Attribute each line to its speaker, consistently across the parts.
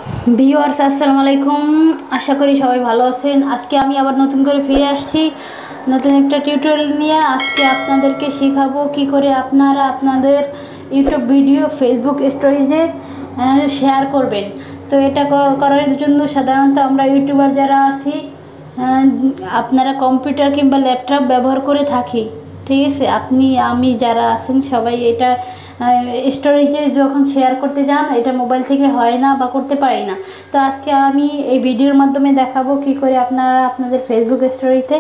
Speaker 1: Viewers আসসালামু আলাইকুম, আশা করি সবাই ভালো আছেন। আজকে আমি আবার নতুন করে ফিরে আসছি নতুন একটা টিউটোরিয়াল নিয়ে। আজকে আপনাদেরকে শেখাবো কি করে আপনারা আপনাদের ইউটিউব ভিডিও ফেসবুক স্টোরিজে শেয়ার করবেন। তো এটা করার জন্য সাধারণত আমরা ইউটিউবার যারা আছি আপনারা কম্পিউটার কিংবা ল্যাপটপ ব্যবহার করে থাকি, ঠিক আছে। আমি যারা আছেন সবাই এটা স্টোরেজে যখন শেয়ার করতে যান এটা মোবাইল থেকে হয় না বা করতে পারি না। তো আজকে আমি এই ভিডিওর মাধ্যমে দেখাবো কি করে আপনারা আপনাদের ফেসবুক স্টোরিতে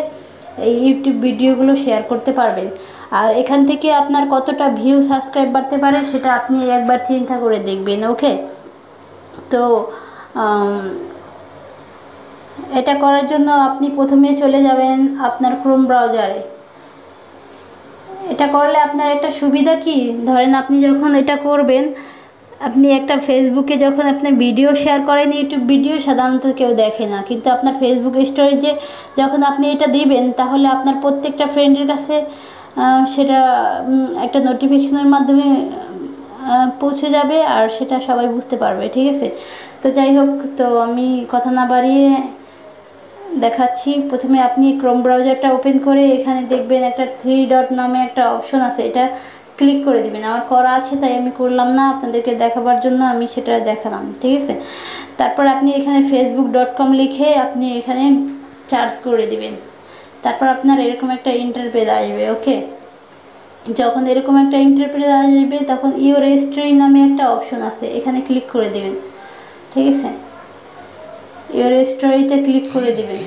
Speaker 1: এই ইউটিউব ভিডিওগুলো শেয়ার করতে পারবেন। আর এখান থেকে আপনার কতটা ভিউ সাবস্ক্রাইব বাড়তে পারে সেটা আপনি একবার চিন্তা করে দেখবেন। ওকে, তো এটা করার জন্য আপনি প্রথমে চলে যাবেন আপনার ক্রোম ব্রাউজারে। এটা করলে আপনার একটা সুবিধা কি, ধরেন আপনি যখন এটা করবেন, আপনি একটা ফেসবুকে যখন আপনি ভিডিও শেয়ার করেন, ইউটিউব ভিডিও সাধারণত কেউ দেখে না, কিন্তু আপনার ফেসবুক স্টোরেজে যখন আপনি এটা দিবেন তাহলে আপনার প্রত্যেকটা ফ্রেন্ডের কাছে সেটা একটা নোটিফিকেশনের মাধ্যমে পৌঁছে যাবে আর সেটা সবাই বুঝতে পারবে, ঠিক আছে। তো যাই হোক, তো আমি কথা না বাড়িয়ে দেখাচ্ছি। প্রথমে আপনি ক্রোম ব্রাউজারটা ওপেন করে এখানে দেখবেন একটা 3 ডট নামে একটা অপশন আছে, এটা ক্লিক করে দিবেন। আমার করা আছে তাই আমি করলাম না, আপনাদেরকে দেখাবার জন্য আমি সেটা দেখালাম, ঠিক আছে। তারপর আপনি এখানে facebook.com লিখে আপনি এখানে সার্চ করে দিবেন। তারপর আপনার এরকম একটা ইন্টারপেজ আসবে। ওকে, যখন এরকম একটা ইন্টারপেজ আসবে তখন ইওর স্টোরি নামে একটা অপশন আছে, এখানে ক্লিক করে দিবেন, ঠিক আছে। ইওর স্টোরিতে ক্লিক করে দিবেন।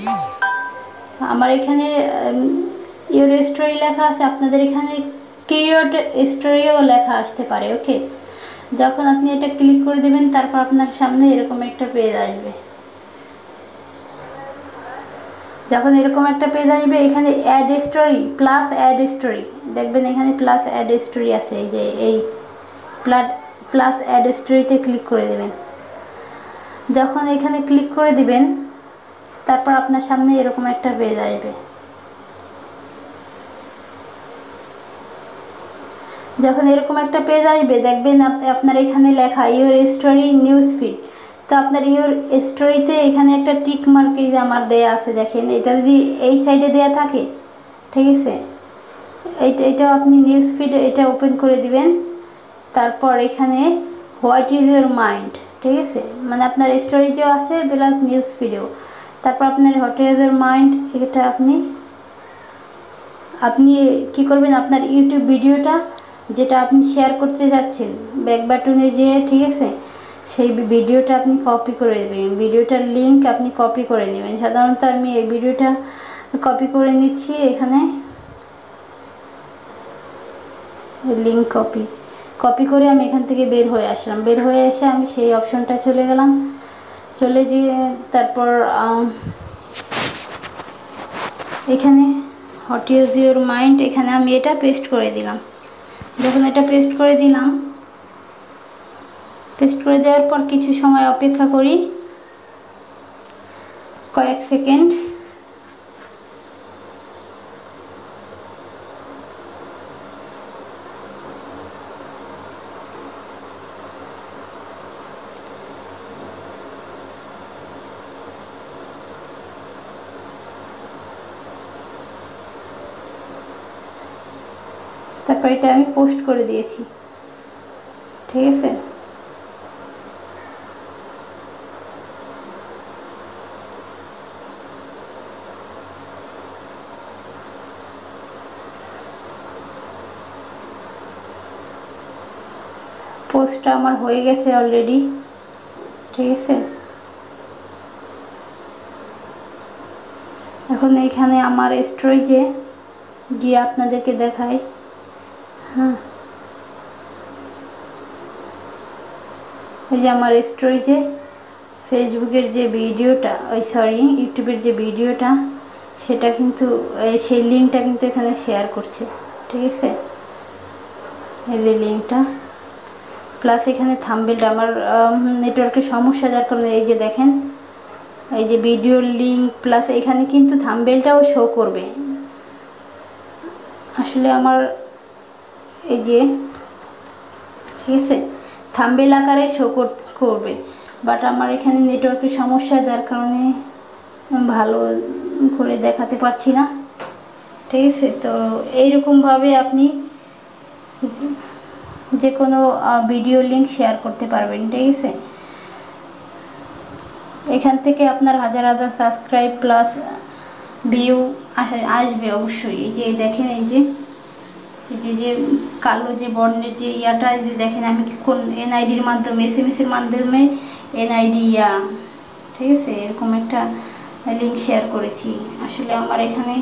Speaker 1: আমার এখানে ইওর স্টোরি লেখা আছে, আপনাদের এখানে ক্রিয়েট স্টোরিও লেখা আসতে পারে। ওকে, যখন আপনি এটা ক্লিক করে দিবেন তারপর আপনার সামনে এরকম একটা পেজ আসবে। যখন এরকম একটা পেজ আসবে এখানে add story plus add story দেখবেন, এখানে প্লাস অ্যাড স্টোরি আছে, এই যে এই প্লাস অ্যাড স্টোরিতে ক্লিক করে দেবেন। যখন এখানে ক্লিক করে দিবেন তারপর আপনার সামনে এরকম একটা পেজ আসবে। যখন এরকম একটা পেজ আসবে দেখবেন আপনার এখানে লেখা ইওর স্টোরি নিউজ ফিড। তো আপনার ইওর স্টোরিতে এখানে একটা টিক মার্ক আমার দেয়া আছে, দেখেন। এটা যদি এই সাইডে দেয়া থাকে, ঠিক আছে, এইটাও আপনি নিউজ ফিড এটা ওপেন করে দিবেন। তারপর এখানে হোয়াট ইজ ইউর মাইন্ড, ঠিক আছে, মানে আপনার স্টোরিজও আছে প্লাস নিউজ ফিডেও। তারপর আপনার হোয়াট ইজ ইউর মাইন্ড এটা আপনি কি করবেন, আপনার ইউটিউব ভিডিওটা যেটা আপনি শেয়ার করতে যাচ্ছেন ব্যাক বাটনে যেয়ে, ঠিক আছে, সেই ভিডিওটা আপনি কপি করে দেবেন। ভিডিওটার লিঙ্ক আপনি কপি করে নেবেন। সাধারণত আমি এই ভিডিওটা কপি করে নিচ্ছি, এখানে লিঙ্ক কপি করে আমি এখান থেকে বের হয়ে আসলাম। বের হয়ে এসে আমি সেই অপশনটা চলে গেলাম, চলে গিয়ে তারপর এখানে হোয়াট ইজ ইউর মাইন্ড এখানে আমি এটা পেস্ট করে দিলাম। যখন এটা পেস্ট করে দিলাম, পেস্ট করে দেওয়ার পর কিছু সময় অপেক্ষা করি, কয়েক সেকেন্ড। তারপর এটা আমি পোস্ট করে দিয়েছি, ঠিক আছে। পোস্টটা আমার হয়ে গেছে অলরেডি, ঠিক আছে। এখন এখানে আমার স্টোরেজে গিয়ে আপনাদেরকে দেখাই। হ্যাঁ, এই যে আমার স্টোরেজে ফেসবুকের যে ভিডিওটা, ইউটিউবের যে ভিডিওটা সেটা কিন্তু সেই লিঙ্কটা কিন্তু এখানে শেয়ার করছে, ঠিক আছে। এই যে লিঙ্কটা প্লাস এখানে থাম্বনেলটা, আমার নেটওয়ার্কের সমস্যা যার কারণে এই যে দেখেন এই যে ভিডিওর লিঙ্ক প্লাস এখানে কিন্তু থাম্বনেলটাও শো করবে। আসলে আমার এই যে, ঠিক আছে, থাম্বনেল আকারে শো করবে। বাট আমার এখানে নেটওয়ার্কের সমস্যা, যার কারণে ভালো করে দেখাতে পারছি না। ঠিক আছে, তো এইরকমভাবে আপনি যে কোনো ভিডিও লিংক শেয়ার করতে পারবেন। ঠিক আছে, এখান থেকে আপনার হাজার হাজার সাবস্ক্রাইব প্লাস ভিউ আসবে অবশ্যই। এই যে দেখেন, এই যে যে কালো যে বর্ণের যে ইয়াটা, এই যে দেখেন আমি কোন এনআইডির মাধ্যমে, এসএমএসের মাধ্যমে এনআইডি ঠিক আছে, এরকম একটা লিঙ্ক শেয়ার করেছি। আসলে আমার এখানে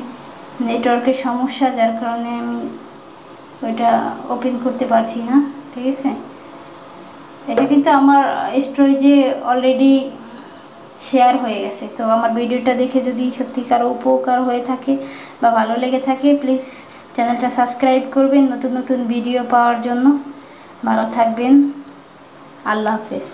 Speaker 1: নেটওয়ার্কের সমস্যা, যার কারণে আমি ওইটা ওপেন করতে পারছি না। ঠিক আছে, এটা কিন্তু আমার স্টোরেজে অলরেডি শেয়ার হয়ে গেছে। তো আমার ভিডিওটা দেখে যদি সত্যিকার উপকার হয়ে থাকে বা ভালো লেগে থাকে, প্লিজ চ্যানেলটা সাবস্ক্রাইব করবেন নতুন নতুন ভিডিও পাওয়ার জন্য। ভালো থাকবেন, আল্লাহ হাফেজ।